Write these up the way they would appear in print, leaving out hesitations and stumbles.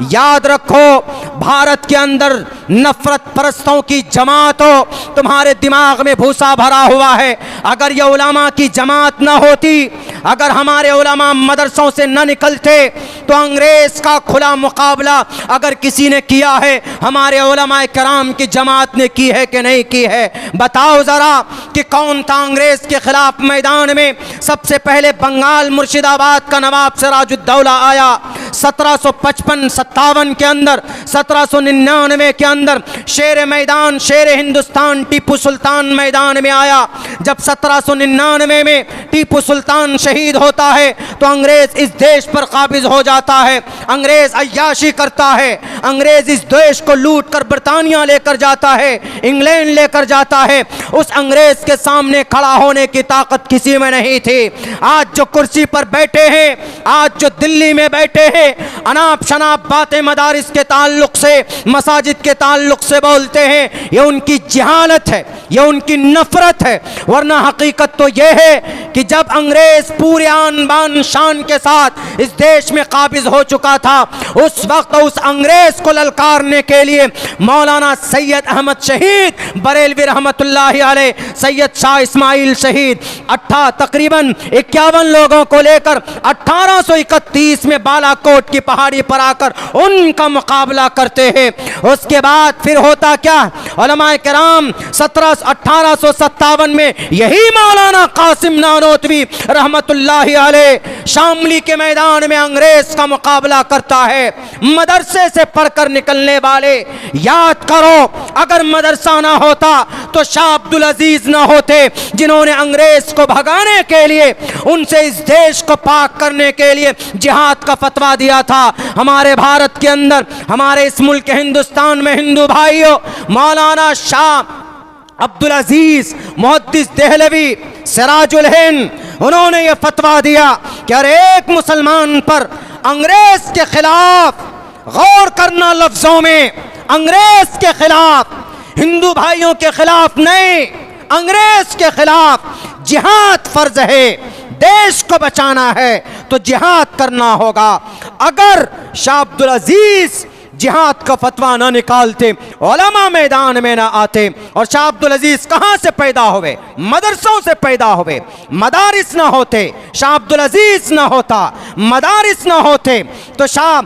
याद रखो, भारत के अंदर नफरत परस्तों की जमात हो, तुम्हारे दिमाग में भूसा भरा हुआ है। अगर ये उलमा की जमात ना होती, अगर हमारे उलमा मदरसों से न निकलते, तो अंग्रेज का खुला मुकाबला अगर किसी ने किया है, हमारे उलमा कराम की जमात ने की है कि नहीं की है? बताओ जरा कि कौन था अंग्रेज के खिलाफ मैदान में? सबसे पहले बंगाल मुर्शिदाबाद का नवाब सिराजुद्दौला आया 1755-57 के अंदर। 1799 के अंदर शेर मैदान, शेर हिंदुस्तान टीपू सुल्तान मैदान में आया। जब 1799 में टीपू सुल्तान शहीद होता है तो अंग्रेज इस देश पर काबिज हो जाता है। अंग्रेज अय्याशी करता है, अंग्रेज इस देश को लूट कर बर्तानिया लेकर जाता है, इंग्लैंड लेकर जाता है। उस अंग्रेज के सामने खड़ा होने की ताकत किसी में नहीं थी। आज जो कुर्सी पर बैठे हैं, आज जो दिल्ली में बैठे हैं, अनाप शनाप बातें मदारिस के ताल्लुक से, मसाजिद के ताल्लुक से बोलते हैं, ये उनकी जहालत है, ये उनकी नफरत है। वरना हकीकत तो ये है कि जब अंग्रेज पूरे आन बान शान के साथ इस देश में काबिज हो चुका था, उस वक्त उस अंग्रेज को ललकारने के लिए मौलाना सैयद अहमद शहीद बरेलवी रहमतुल्लाहि अलैह, सैयद शाह इस्माइल शहीद तकरीबन 51 लोगों को लेकर 1831 में बालाकोट की पहाड़ी पर आकर उनका मुकाबला करते हैं। उसके बाद फिर होता क्या? उलमाए किराम 1857 में यही मौलाना कासिम नानोतवी रहमतुल्लाहि अलैह शामली के मैदान में अंग्रेज का मुकाबला करता है। मदरसे से पढ़कर निकलने वाले, याद करो, अगर मदरसा ना होता तो शाह अब्दुल अजीज ना होते, जिन्होंने अंग्रेज को भगाने के लिए, उनसे इस देश को पाक करने के लिए जिहाद का फतवा दिया था। हमारे भारत के अंदर, हमारे इस मुल्क हिंदुस्तान में हिंदू भाइयों, मौलाना शाह अब्दुल अजीज मुहद्दिस देहलवी सिराजुल हिंद, उन्होंने ये फतवा दिया कि अरे एक मुसलमान पर अंग्रेज के खिलाफ, गौर करना लफ्जों में, अंग्रेज के खिलाफ, हिंदू भाइयों के खिलाफ नहीं, अंग्रेज के खिलाफ जिहाद फर्ज है। देश को बचाना है तो जिहाद करना होगा। अगर शाह अब्दुल अजीज जिहाद का फतवा ना निकालते, उलमा मैदान में ना आते, और शाह अब्दुल अजीज कहां से पैदा हुए? मदरसों से पैदा हुए। मदारिस ना होते, शाह अब्दुल अजीज ना होता, मदारिस ना होते, तो शाह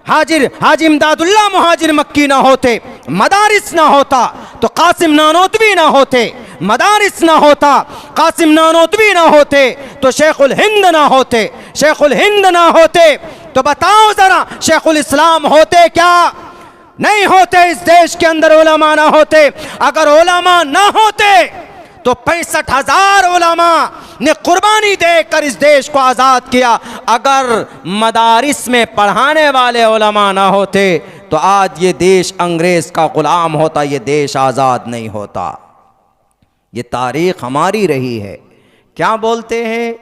हाजी इमदादुल्लाह मुहाजिर मक्की ना होते, मदारिस ना होता, तो कासिम नानोतवी ना होते, मदारिस ना होता, कासिम नानोतवी ना होते, तो शेखुल हिंद ना होते, शेखुल हिंद ना होते, तो बताओ जरा शेखुल इस्लाम होते क्या? नहीं होते। इस देश के अंदर उलमा ना होते। अगर उलमा ना होते तो 65,000 उलमा ने कुर्बानी देकर इस देश को आज़ाद किया। अगर मदारिस में पढ़ाने वाले उलमा ना होते तो आज ये देश अंग्रेज का गुलाम होता, ये देश आज़ाद नहीं होता। ये तारीख हमारी रही है। क्या बोलते हैं?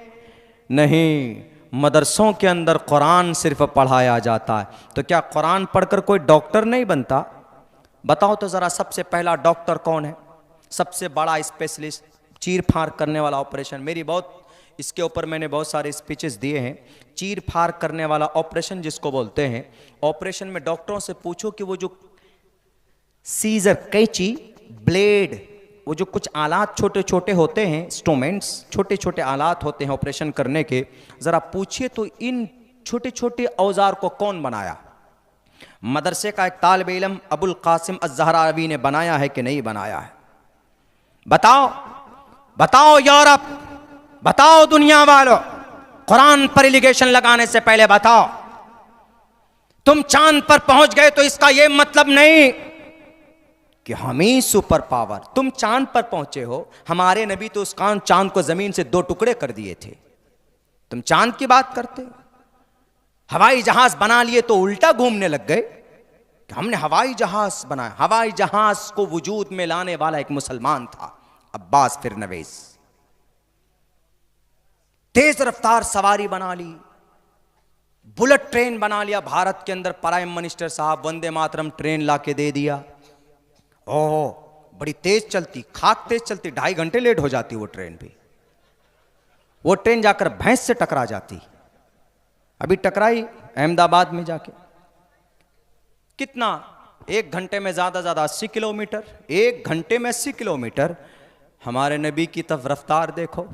नहीं, मदरसों के अंदर कुरान सिर्फ पढ़ाया जाता है। तो क्या कुरान पढ़कर कोई डॉक्टर नहीं बनता? बताओ तो ज़रा, सबसे पहला डॉक्टर कौन है? सबसे बड़ा स्पेशलिस्ट, चीर फाड़ करने वाला ऑपरेशन। इसके ऊपर मैंने बहुत सारे स्पीचेस दिए हैं। चीर फाड़ करने वाला ऑपरेशन जिसको बोलते हैं, ऑपरेशन में डॉक्टरों से पूछो कि वो जो सीजर, कैंची, ब्लेड, वो जो कुछ आलात छोटे छोटे होते हैं, इंस्ट्रूमेंट्स, छोटे छोटे आलात होते हैं ऑपरेशन करने के, ज़रा पूछिए तो इन छोटे छोटे औजार को कौन बनाया? मदरसे का एक तालिब इल्म अबुल कासिम अज़हरावी ने बनाया है कि नहीं बनाया है? बताओ, बताओ यूरोप, बताओ दुनिया वालों, कुरान पर एलिगेशन लगाने से पहले बताओ। तुम चांद पर पहुंच गए तो इसका यह मतलब नहीं कि हम ही सुपर पावर। तुम चांद पर पहुंचे हो, हमारे नबी तो उस चांद को जमीन से 2 टुकड़े कर दिए थे। तुम चांद की बात करते हो। हवाई जहाज बना लिए तो उल्टा घूमने लग गए कि हमने हवाई जहाज बनाया। हवाई जहाज को वजूद में लाने वाला एक मुसलमान था, अब्बास फिरनवीस। तेज रफ्तार सवारी बना ली, बुलेट ट्रेन बना लिया। भारत के अंदर प्राइम मिनिस्टर साहब वंदे मातरम ट्रेन लाके दे दिया। ओह, बड़ी तेज चलती, खाक तेज चलती, 2.5 घंटे लेट हो जाती वो ट्रेन भी। वो ट्रेन जाकर भैंस से टकरा जाती। अभी टकराई अहमदाबाद में जाके। कितना, 1 घंटे में ज़्यादा ज़्यादा 80 किलोमीटर, 1 घंटे में 80 किलोमीटर। हमारे नबी की तब रफ्तार देखो।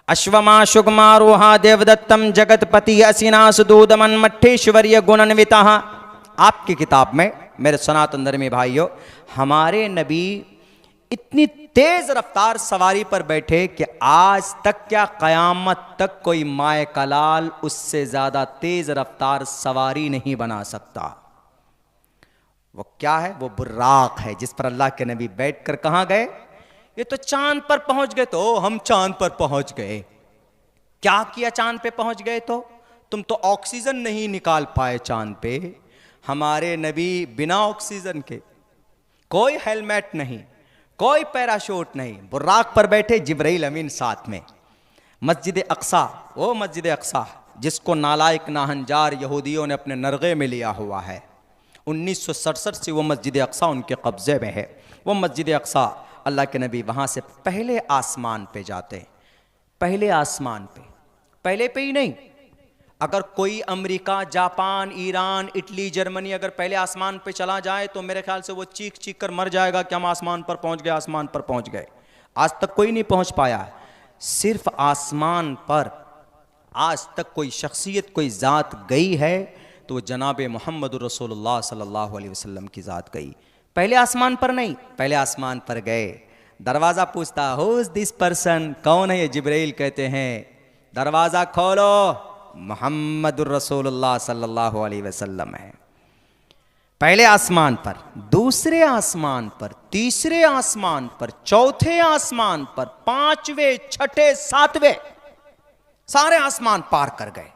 अश्वमा शुगमारोहा देवदत्तम जगतपति असिनास दूदमन मठेश्वर्य गुणन्विता। आपकी किताब में मेरे सनातन धर्मी भाइयों, हमारे नबी इतनी तेज रफ्तार सवारी पर बैठे कि आज तक क्या कयामत तक कोई माए कलाल उससे ज्यादा तेज रफ्तार सवारी नहीं बना सकता। वो क्या है? वो बुर्राक है जिस पर अल्लाह के नबी बैठकर कहां गए? ये तो चांद पर पहुंच गए। तो हम चांद पर पहुंच गए, क्या किया चांद पे पहुंच गए? तो तुम तो ऑक्सीजन नहीं निकाल पाए चांद पे। हमारे नबी बिना ऑक्सीजन के, कोई हेलमेट नहीं, कोई पैराशूट नहीं, बुर्राक पर बैठे, जिब्राइल अमीन साथ में। मस्जिद अक्सा, वो मस्जिद अक्सा जिसको नालायक नाहंजार यहूदियों ने अपने नरगे में लिया हुआ है, 1967 से वो मस्जिद अक्सा उनके कब्जे में है। वो मस्जिद अक्सा, अल्लाह के नबी वहाँ से पहले आसमान पे जाते हैं। पहले आसमान पे, पहले पे ही नहीं, अगर कोई America, Japan, Iran, Italy, Germany अगर पहले आसमान पे चला जाए तो मेरे ख्याल से वो चीख चीख कर मर जाएगा कि हम आसमान पर पहुंच गए, आसमान पर पहुंच गए। आज तक कोई नहीं पहुंच पाया। सिर्फ आसमान पर आज तक कोई शख्सियत, कोई ज़ात गई है तो वो जनाब मोहम्मद रसूलुल्लाह सल्लल्लाहु अलैहि वसल्लम की ज़ात गई। पहले आसमान पर नहीं, पहले आसमान पर गए। दरवाज़ा पूछता, हु इज़ दिस पर्सन? कौन है ये? जिब्राइल कहते हैं दरवाज़ा खोलो, मोहम्मद रसूलुल्लाह सल्लल्लाहु अलैहि वसल्लम है। पहले आसमान पर, दूसरे आसमान पर, तीसरे आसमान पर, चौथे आसमान पर, पांचवें, छठे, सातवें, सारे आसमान पार कर गए।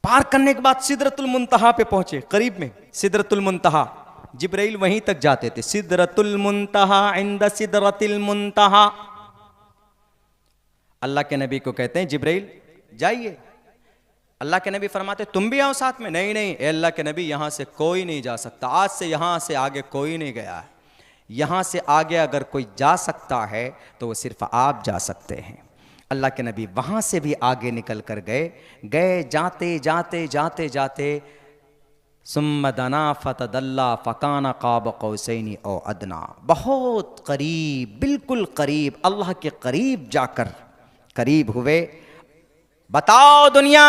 पार करने के बाद सिदरतुल मुंतहा पे पहुंचे, करीब में सिदरतुल मुंतहा। जिब्राइल वहीं तक जाते थे, सिदरतुल मुंतहा इंद सिदरतिल मुंतहा। अल्लाह के नबी को कहते हैं जिब्राइल जाइए। अल्लाह के नबी फरमाते तुम भी आओ साथ में। नहीं नहीं, अल्लाह के नबी यहाँ से कोई नहीं जा सकता, आज से यहाँ से आगे कोई नहीं गया है। यहाँ से आगे अगर कोई जा सकता है तो वो सिर्फ आप जा सकते हैं। अल्लाह के नबी वहाँ से भी आगे निकल कर गए, जाते जाते जाते जाते सुम्मा दना फतदल्ला फकाना काब कौसैनी औ अदना, बहुत करीब, बिल्कुल करीब, अल्लाह के करीब जाकर करीब हुए। बताओ दुनिया,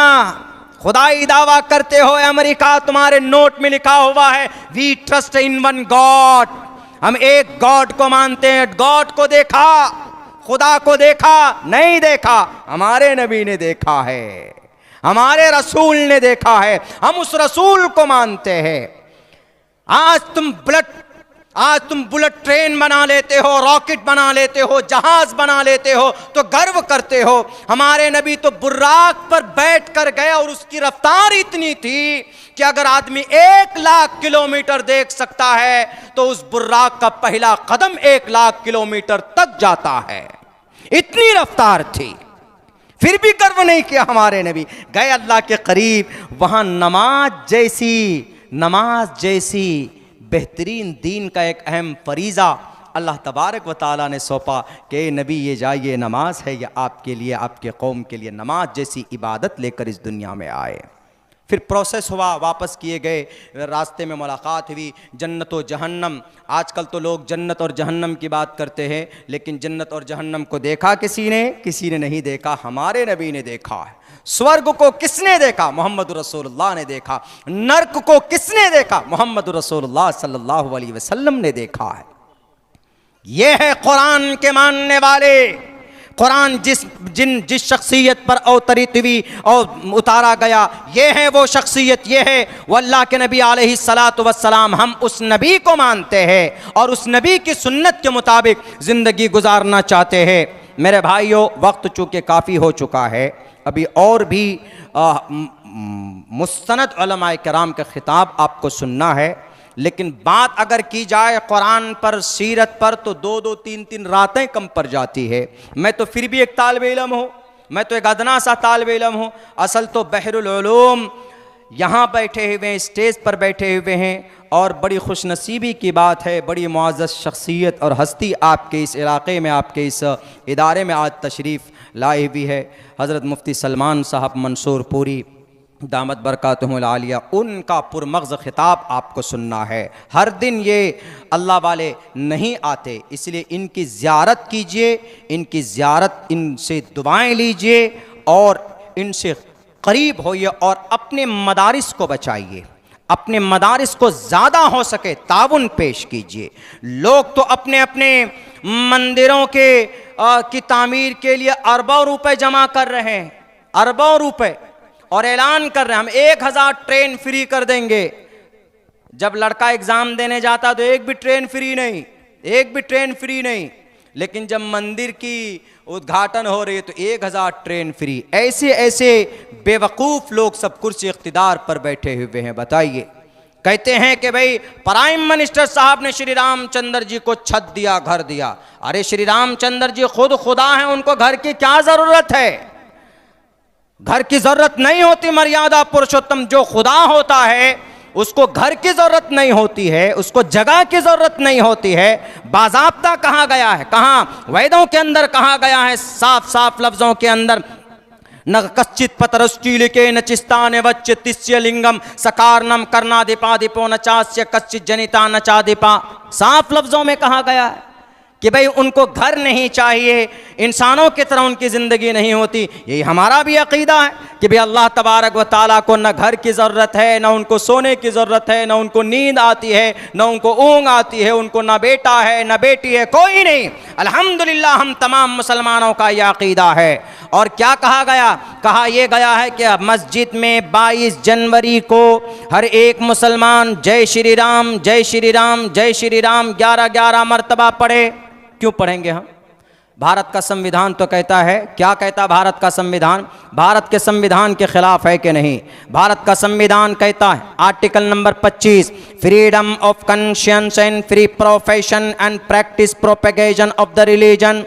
खुदाई दावा करते हो, अमेरिका तुम्हारे नोट में लिखा हुआ है we trust in one God, हम एक गॉड को मानते हैं। गॉड को देखा, खुदा को देखा? नहीं देखा, हमारे नबी ने देखा है, हमारे रसूल ने देखा है, हम उस रसूल को मानते हैं। आज तुम बुलेट ट्रेन बना लेते हो, रॉकेट बना लेते हो, जहाज बना लेते हो तो गर्व करते हो। हमारे नबी तो बुर्राक पर बैठ कर गए और उसकी रफ्तार इतनी थी कि अगर आदमी 1,00,000 किलोमीटर देख सकता है तो उस बुर्राक का पहला कदम 1,00,000 किलोमीटर तक जाता है, इतनी रफ्तार थी। फिर भी गर्व नहीं किया हमारे नबी, गए अल्लाह के करीब। वहां नमाज जैसी बेहतरीन दीन का एक अहम फरीज़ा अल्लाह तबारक व तआला ने सौंपा कि नबी ये जाइए, नमाज है, ये आपके लिए, आपके कौम के लिए, नमाज जैसी इबादत लेकर इस दुनिया में आए। फिर प्रोसेस हुआ, वापस किए गए, रास्ते में मुलाकात हुई, जन्नत और जहन्नम। आजकल तो लोग जन्नत और जहन्नम की बात करते हैं, लेकिन जन्नत और जहन्नम को देखा किसी ने नहीं देखा, हमारे नबी ने देखा है। स्वर्ग को किसने देखा? मोहम्मद रसूलुल्लाह ने देखा। नरक को किसने देखा? मोहम्मद रसूलुल्लाह सल्लल्लाहु अलैहि वसल्लम ने देखा है। यह है कुरान के मानने वाले। कुरान जिस शख्सियत पर अवतरित हुई और उतारा गया, ये है वो शख्सियत, ये है वो अल्लाह के नबी अलैहिस्सलातु वस्सलाम। हम उस नबी को मानते हैं और उस नबी की सुन्नत के मुताबिक ज़िंदगी गुजारना चाहते हैं। मेरे भाइयों, वक्त चूँकि काफ़ी हो चुका है, अभी और भी मुस्तनद उलमाए किराम का खिताब आपको सुनना है, लेकिन बात अगर की जाए कुरान पर, सीरत पर, तो 2-2, 3-3 रातें कम पड़ जाती है। मैं तो फिर भी एक तालिब इल्म हूँ, मैं तो एक अदना सा तालिब इल्म हूँ। असल तो बहरुल उलूम यहाँ बैठे हुए हैं, स्टेज पर बैठे हुए हैं, और बड़ी खुशनसीबी की बात है, बड़ी मुअज़्ज़ज़ शख्सियत और हस्ती आपके इस इलाक़े में, आपके इस इदारे में आज तशरीफ़ लाई हुई है। हज़रत मुफ्ती सलमान साहब मंसूर पूरी, दामत बरकातुहुल आलिया, उनका पुरमग़्ज़ ख़िताब आपको सुनना है। हर दिन ये अल्लाह वाले नहीं आते, इसलिए इनकी ज़ियारत कीजिए, इनकी ज़ियारत, इनसे दुआएं लीजिए और इनसे करीब होइए और अपने मदारिस को बचाइए, अपने मदारिस को ज़्यादा हो सके ताउन पेश कीजिए। लोग तो अपने अपने मंदिरों की तामीर के लिए अरबों रुपए जमा कर रहे हैं, अरबों रुपए, और ऐलान कर रहे हैं हम 1000 ट्रेन फ्री कर देंगे। जब लड़का एग्जाम देने जाता तो एक भी ट्रेन फ्री नहीं, एक भी ट्रेन फ्री नहीं, लेकिन जब मंदिर की उद्घाटन हो रही है तो 1000 ट्रेन फ्री। ऐसे ऐसे बेवकूफ़ लोग सब कुर्सी इख्तिदार पर बैठे हुए हैं। बताइए, कहते हैं कि भाई प्राइम मिनिस्टर साहब ने श्री रामचंद्र जी को छत दिया, घर दिया। अरे श्री रामचंद्र जी खुद खुदा हैं, उनको घर की क्या ज़रूरत है? घर की ज़रूरत नहीं होती। मर्यादा पुरुषोत्तम जो खुदा होता है उसको घर की ज़रूरत नहीं होती है, उसको जगह की ज़रूरत नहीं होती है। बाज़ाब्ता कहा गया है, कहाँ? वेदों के अंदर कहा गया है साफ साफ लफ्ज़ों के अंदर, न कश्चित पतरश्चीलिके न चिस्तान वच्च तिस्य लिंगम सकारनम कर्णादिपादिपो न चास्य कश्चित जनिता न चादिपा। साफ लफ्ज़ों में कहा गया है कि भाई उनको घर नहीं चाहिए, इंसानों की तरह उनकी ज़िंदगी नहीं होती। यही हमारा भी अक़ीदा है कि भाई अल्लाह तबारक व ताला को न घर की ज़रूरत है, न उनको सोने की ज़रूरत है, न उनको नींद आती है, न उनको ऊँग आती है, उनको न बेटा है न बेटी है, कोई नहीं। अल्हम्दुलिल्लाह हम तमाम मुसलमानों का यह अक़ीदा है। और क्या कहा गया? कहा यह गया है कि मस्जिद में 22 जनवरी को हर एक मुसलमान जय श्री राम जय श्री राम जय श्री राम 11-11 मरतबा पढ़े। क्यों पढ़ेंगे हम? भारत का संविधान तो कहता है, क्या कहता भारत का संविधान? भारत के संविधान के खिलाफ है कि नहीं? भारत का संविधान कहता है article number 25, freedom of conscience and free profession and practice propagation of the religion.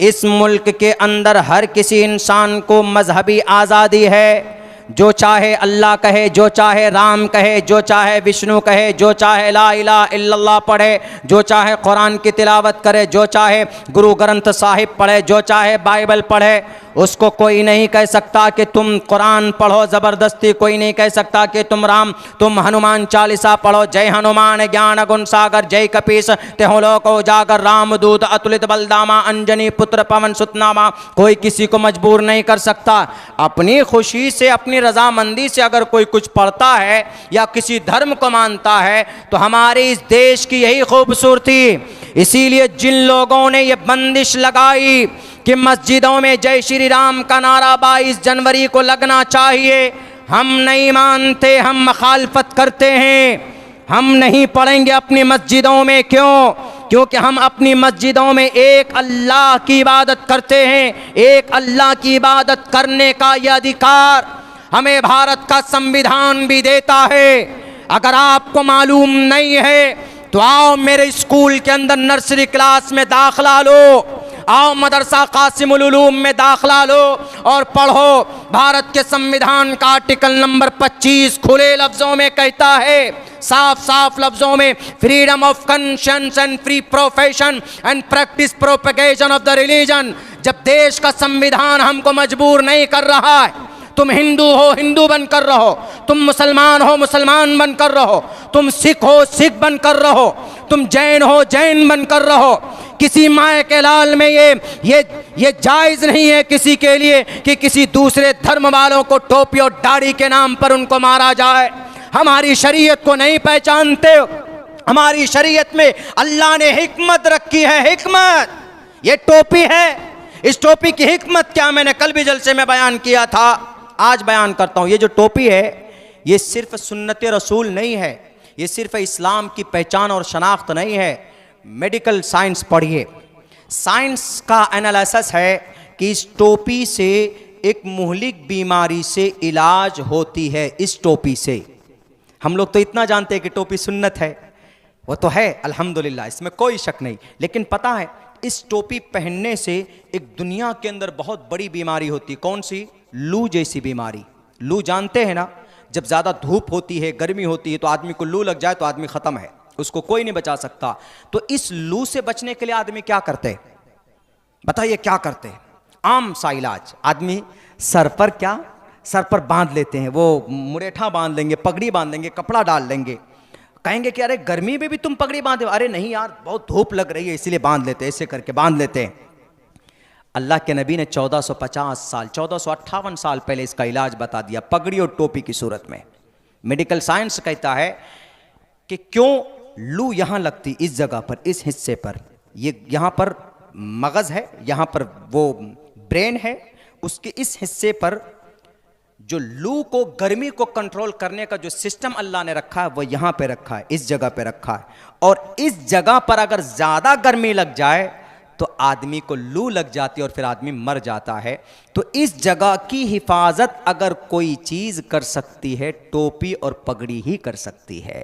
इस मुल्क के अंदर हर किसी इंसान को मजहबी आज़ादी है। जो चाहे अल्लाह कहे, जो चाहे राम कहे, जो चाहे विष्णु कहे, जो चाहे ला इलाहा इल्लल्लाह पढ़े, जो चाहे कुरान की तिलावत करे, जो चाहे गुरु ग्रंथ साहिब पढ़े, जो चाहे बाइबल पढ़े, उसको कोई नहीं कह सकता कि तुम कुरान पढ़ो ज़बरदस्ती। कोई नहीं कह सकता कि तुम हनुमान चालीसा पढ़ो, जय हनुमान ज्ञान गुण सागर जय कपीस तेहो लोको उजागर रामदूत अतुलित बलदामा अंजनी पुत्र पवन सुतनामा। कोई किसी को मजबूर नहीं कर सकता। अपनी खुशी से, अपनी रजामंदी से अगर कोई कुछ पढ़ता है या किसी धर्म को मानता है तो हमारे इस देश की यही खूबसूरती। इसीलिए जिन लोगों ने ये बंदिश लगाई कि मस्जिदों में जय श्री राम का नारा 22 जनवरी को लगना चाहिए, हम नहीं मानते, हम मखालफत करते हैं। हम नहीं पढ़ेंगे अपनी मस्जिदों में। क्यों? क्योंकि हम अपनी मस्जिदों में एक अल्लाह की इबादत करते हैं। एक अल्लाह की इबादत करने का यह अधिकार हमें भारत का संविधान भी देता है। अगर आपको मालूम नहीं है तो आओ मेरे स्कूल के अंदर नर्सरी क्लास में दाखिला लो, आओ मदरसा कासिमुल उलूम में दाखिला लो और पढ़ो। भारत के संविधान का आर्टिकल नंबर 25 खुले लफ्ज़ों में कहता है, साफ साफ लफ्ज़ों में, freedom of conscience and free profession and practice propagation of the religion. जब देश का संविधान हमको मजबूर नहीं कर रहा है, तुम हिंदू हो हिंदू बनकर रहो, तुम मुसलमान हो मुसलमान बनकर रहो, तुम सिख हो सिख बनकर रहो, तुम जैन हो जैन बनकर रहो। किसी माए के लाल में ये जायज़ नहीं है किसी के लिए कि किसी दूसरे धर्म वालों को टोपी और दाढ़ी के नाम पर उनको मारा जाए। हमारी शरीयत को नहीं पहचानते हो। हमारी शरीयत में अल्लाह ने हिकमत रखी है, हिकमत। ये टोपी है, इस टोपी की हिकमत क्या मैंने कल भी जलसे में बयान किया था, आज बयान करता हूँ। ये जो टोपी है ये सिर्फ सुन्नत रसूल नहीं है, ये सिर्फ इस्लाम की पहचान और शनाख्त नहीं है। मेडिकल साइंस पढ़िए, साइंस का एनालिसिस है कि इस टोपी से एक मुहलिक बीमारी से इलाज होती है। इस टोपी से हम लोग तो इतना जानते हैं कि टोपी सुन्नत है, वो तो है अल्हम्दुलिल्लाह, इसमें कोई शक नहीं। लेकिन पता है इस टोपी पहनने से एक दुनिया के अंदर बहुत बड़ी बीमारी होती है। कौन सी? लू जैसी बीमारी। लू जानते हैं ना, जब ज़्यादा धूप होती है, गर्मी होती है तो आदमी को लू लग जाए तो आदमी ख़त्म है, उसको कोई नहीं बचा सकता। तो इस लू से बचने के लिए आदमी क्या करते? बताइए क्या करते? आम सा इलाज, आदमी सर पर क्या, सर पर बांध लेते हैं, वो मुरेठा बांध लेंगे, पगड़ी बांध लेंगे, कपड़ा डाल लेंगे। कहेंगे कि अरे गर्मी में भी तुम पगड़ी बांधे, अरे नहीं यार बहुत धूप लग रही है इसीलिए बांध लेते हैं, ऐसे करके बांध लेते हैं। अल्लाह के नबी ने 1450 साल 1458 साल पहले इसका इलाज बता दिया, पगड़ी और टोपी की सूरत में। मेडिकल साइंस कहता है कि क्यों लू यहां लगती, इस जगह पर, इस हिस्से पर, ये यहां पर मगज है, यहां पर वो ब्रेन है, उसके इस हिस्से पर जो लू को, गर्मी को कंट्रोल करने का जो सिस्टम अल्लाह ने रखा है वो यहां पे रखा है, इस जगह पे रखा है। और इस जगह पर अगर ज्यादा गर्मी लग जाए तो आदमी को लू लग जाती है और फिर आदमी मर जाता है। तो इस जगह की हिफाजत अगर कोई चीज कर सकती है, टोपी और पगड़ी ही कर सकती है।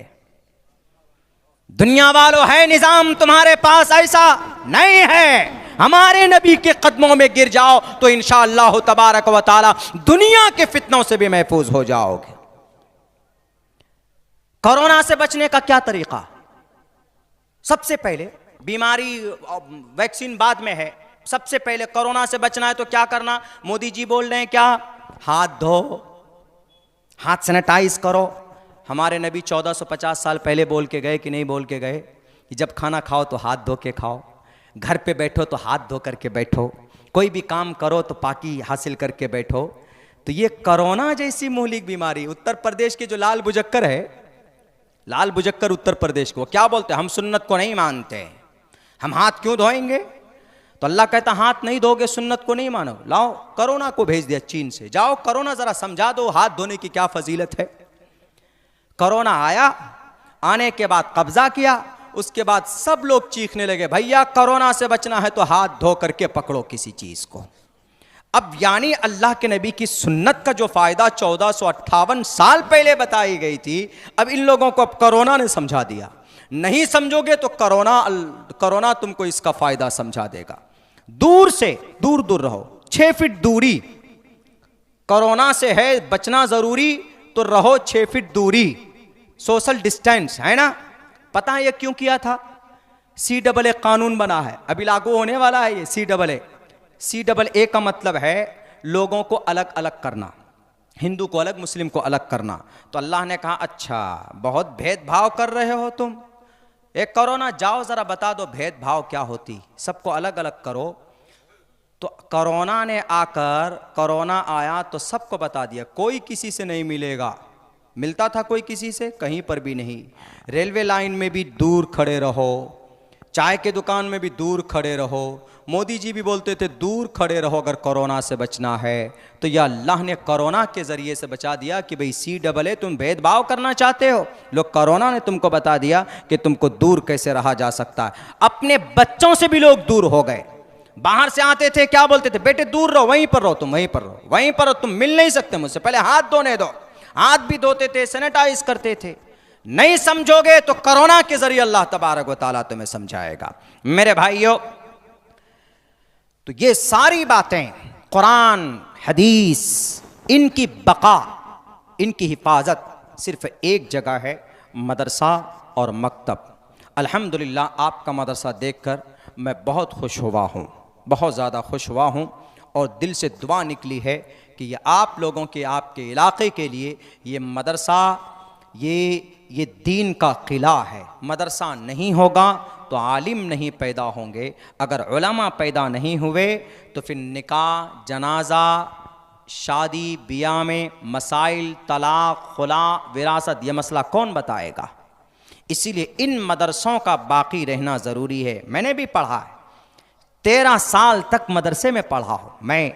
दुनिया वालों, है निजाम तुम्हारे पास ऐसा? नहीं है। हमारे नबी के कदमों में गिर जाओ तो इंशाअल्लाह तबारक व तआला दुनिया के फितनों से भी महफूज हो जाओगे। कोरोना से बचने का क्या तरीका? सबसे पहले, बीमारी वैक्सीन बाद में है, सबसे पहले कोरोना से बचना है तो क्या करना? मोदी जी बोल रहे हैं क्या? हाथ धो, हाथ सैनिटाइज करो। हमारे नबी 1450 साल पहले बोल के गए कि नहीं बोल के गए कि जब खाना खाओ तो हाथ धो के खाओ, घर पे बैठो तो हाथ धो करके बैठो, कोई भी काम करो तो पाकी हासिल करके बैठो। तो ये कोरोना जैसी मुहलिक बीमारी, उत्तर प्रदेश के जो लाल बुजक्कर है, लाल बुजक्कर उत्तर प्रदेश को, क्या बोलते हैं? हम सुन्नत को नहीं मानते, हम हाथ क्यों धोएंगे? तो अल्लाह कहता हाथ नहीं धोगे, सुन्नत को नहीं मानो, लाओ कोरोना को भेज दिया चीन से, जाओ कोरोना जरा समझा दो हाथ धोने की क्या फजीलत है। कोरोना आया, आने के बाद कब्जा किया, उसके बाद सब लोग चीखने लगे भैया कोरोना से बचना है तो हाथ धो करके पकड़ो किसी चीज को। अब यानी अल्लाह के नबी की सुन्नत का जो फायदा 1458 साल पहले बताई गई थी, अब इन लोगों को अब कोरोना ने समझा दिया। नहीं समझोगे तो कोरोना तुमको इसका फायदा समझा देगा। दूर से दूर दूर रहो, 6 फीट दूरी, कोरोना से है बचना जरूरी तो रहो 6 फीट दूरी, सोशल डिस्टेंस, है ना? पता है ये क्यों किया था? CAA कानून बना है, अभी लागू होने वाला है ये CAA। CAA का मतलब है लोगों को अलग अलग करना, हिंदू को अलग, मुस्लिम को अलग करना। तो अल्लाह ने कहा अच्छा बहुत भेदभाव कर रहे हो तुम, एक कोरोना जाओ जरा बता दो भेदभाव क्या होती, सबको अलग अलग करो। तो कोरोना ने आकर, कोरोना आया तो सबको बता दिया, कोई किसी से नहीं मिलेगा। मिलता था कोई किसी से? कहीं पर भी नहीं। रेलवे लाइन में भी दूर खड़े रहो, चाय के दुकान में भी दूर खड़े रहो। मोदी जी भी बोलते थे दूर खड़े रहो अगर कोरोना से बचना है। तो यह अल्लाह ने कोरोना के ज़रिए से बचा दिया कि भाई CAA तुम भेदभाव करना चाहते हो, लो कोरोना ने तुमको बता दिया कि तुमको दूर कैसे रहा जा सकता है। अपने बच्चों से भी लोग दूर हो गए। बाहर से आते थे क्या बोलते थे? बेटे दूर रहो, वहीं पर रहो, तुम वहीं पर रहो, वहीं पर रहो, तुम मिल नहीं सकते मुझसे, पहले हाथ धोने दो। हाथ भी धोते थे, सैनिटाइज करते थे। नहीं समझोगे तो कोरोना के जरिए अल्लाह तबारक व तआला तुम्हें समझाएगा। मेरे भाइयों, तो ये सारी बातें कुरान हदीस, इनकी बका, इनकी हिफाजत सिर्फ एक जगह है, मदरसा और मकतब। अल्हम्दुलिल्लाह आपका मदरसा देखकर मैं बहुत खुश हुआ हूँ, बहुत ज़्यादा खुश हुआ हूँ और दिल से दुआ निकली है कि ये आप लोगों के, आपके इलाके के लिए ये मदरसा, ये दीन का किला है। मदरसा नहीं होगा तो आलिम नहीं पैदा होंगे, अगर उलमा पैदा नहीं हुए तो फिर निकाह, जनाजा, शादी बियाह में मसाइल, तलाक, खुला, विरासत, ये मसला कौन बताएगा? इसीलिए इन मदरसों का बाकी रहना ज़रूरी है। मैंने भी पढ़ा है, 13 साल तक मदरसे में पढ़ा हूँ मैं,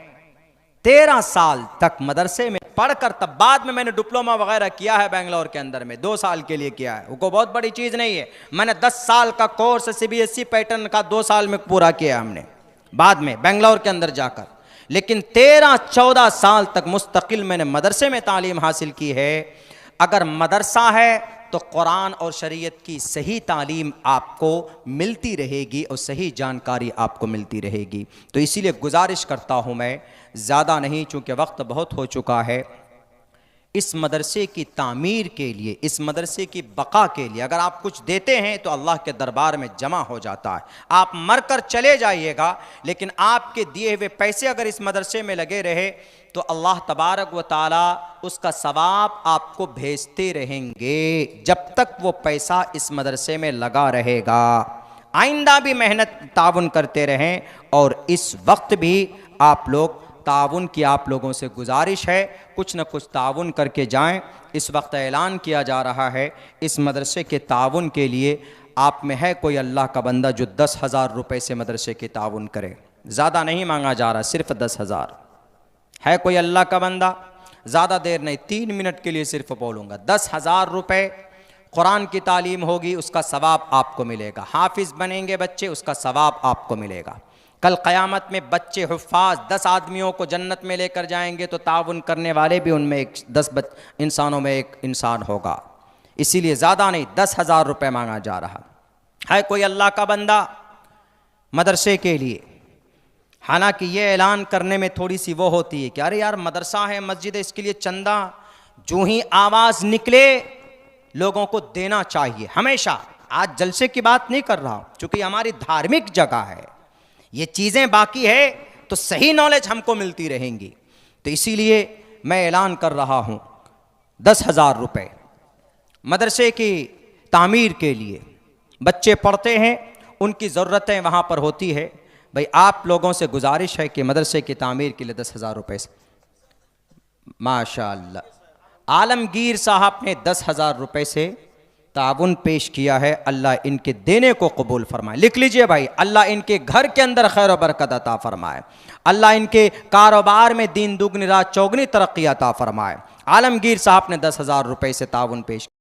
13 साल तक मदरसे में पढ़कर तब बाद में मैंने डिप्लोमा वगैरह किया है बेंगलोर के अंदर में, 2 साल के लिए किया है। वो बहुत बड़ी चीज़ नहीं है। मैंने 10 साल का कोर्स CBSE पैटर्न का 2 साल में पूरा किया हमने बाद में बेंगलोर के अंदर जाकर। लेकिन 13-14 साल तक मुस्तकिल मैंने मदरसे में तालीम हासिल की है। अगर मदरसा है तो कुरान और शरीयत की सही तालीम आपको मिलती रहेगी और सही जानकारी आपको मिलती रहेगी। तो इसीलिए गुजारिश करता हूँ मैं, ज़्यादा नहीं, चूँकि वक्त बहुत हो चुका है, इस मदरसे की तामीर के लिए, इस मदरसे की बका के लिए अगर आप कुछ देते हैं तो अल्लाह के दरबार में जमा हो जाता है। आप मरकर चले जाइएगा, लेकिन आपके दिए हुए पैसे अगर इस मदरसे में लगे रहे तो अल्लाह तबारक व ताला उसका सवाब आपको भेजते रहेंगे जब तक वो पैसा इस मदरसे में लगा रहेगा। आइंदा भी मेहनत ताउन करते रहें, और इस वक्त भी आप लोग ताउन की आप लोगों से गुजारिश है, कुछ न कुछ ताउन करके जाएं। इस वक्त ऐलान किया जा रहा है इस मदरसे के ताउन के लिए। आप में है कोई अल्लाह का बंदा जो 10,000 रुपये से मदरसे के ताउन करे? ज़्यादा नहीं मांगा जा रहा, सिर्फ 10,000। है कोई अल्लाह का बंदा? ज़्यादा देर नहीं, 3 मिनट के लिए सिर्फ बोलूँगा। 10,000 रुपये, कुरान की तालीम होगी, उसका सवाब आपको मिलेगा। हाफिज़ बनेंगे बच्चे, उसका सवाब आपको मिलेगा। कल क़यामत में बच्चे हुफ़ाज़ 10 आदमियों को जन्नत में लेकर जाएंगे तो ताउन करने वाले भी उनमें 10 इंसानों में एक इंसान होगा। इसीलिए ज़्यादा नहीं, 10,000 रुपये मांगा जा रहा है। कोई अल्लाह का बंदा मदरसे के लिए? हालांकि ये ऐलान करने में थोड़ी सी वो होती है कि अरे यार मदरसा है, मस्जिद है, इसके लिए चंदा जो ही आवाज़ निकले लोगों को देना चाहिए हमेशा। आज जलसे की बात नहीं कर रहा, चूँकि हमारी धार्मिक जगह है, ये चीज़ें बाकी है तो सही नॉलेज हमको मिलती रहेंगी। तो इसीलिए मैं ऐलान कर रहा हूँ 10,000 रुपये मदरसे की तामीर के लिए। बच्चे पढ़ते हैं, उनकी ज़रूरतें वहाँ पर होती है। भाई आप लोगों से गुजारिश है कि मदरसे की तामीर के लिए 10,000 रुपये से, माशाअल्लाह आलमगीर साहब ने 10,000 रुपये से ताउन पेश किया है। अल्लाह इनके देने को कबूल फरमाए। लिख लीजिए भाई, अल्लाह इनके घर के अंदर खैर और बरकत अता फरमाए। अल्लाह इनके कारोबार में दीन दुगनी रात चौगनी तरक्की अता फरमाए। आलमगीर साहब ने 10,000 रुपये से ताउन पेश